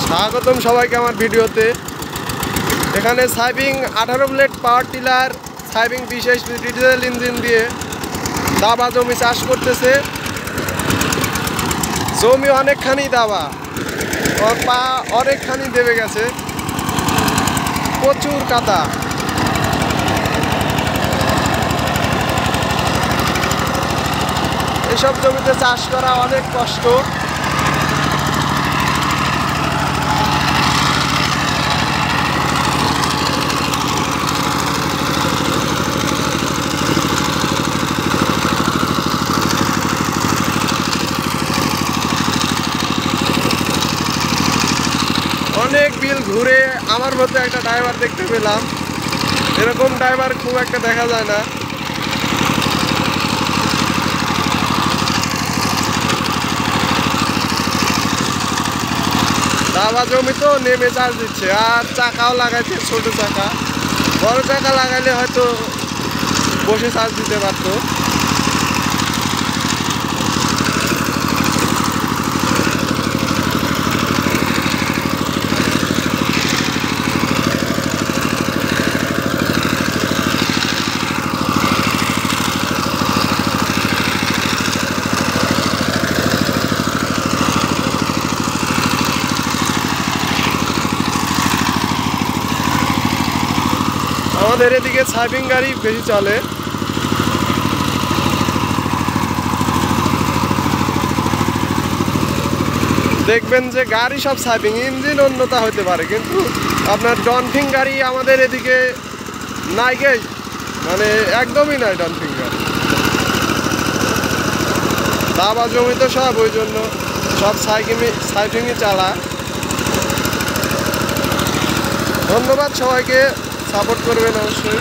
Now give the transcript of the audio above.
স্বাগতম সবাইকে আমার ভিডিওতে। এখানে সাইবিং 18 ব্লেড পাওয়ার টিলার সাইবিং বিশেষ ডিজেল ইঞ্জিন দিয়ে দাবা জমি চাষ করতেছে। জমি অনেকখানি দাবা, ওর পা অনেকখানি দেবে গেছে, প্রচুর কাদা। এসব জমিতে চাষ করা অনেক কষ্ট। অনেক বিল ঘুরে আমার মতো একটা ড্রাইভার দেখতে পেলাম। এরকম ড্রাইভার খুব একটা দেখা যায় না। দাবা জমি তো নেমে চাষ দিচ্ছে, আর চাকাও লাগাইছে, ছোট চাকা। বড় চাকা লাগাইলে হয়তো বসে চাষ দিতে পারতো। আমাদের এদিকে সাইবিং গাড়ি বেশি চলে। দেখবেন যে গাড়ি সব সাইবিং, ইঞ্জিন অন্যতা হতে পারে, কিন্তু আপনার ডনফিং গাড়ি আমাদের এদিকে নাই গে, মানে একদমই নাই ডনফিং গাড়ি। দাবা জমি তো সব, ওই জন্য সব সাইবিংই চালা। ধন্যবাদ সবাইকে, সাপোর্ট করবেন অবশ্যই।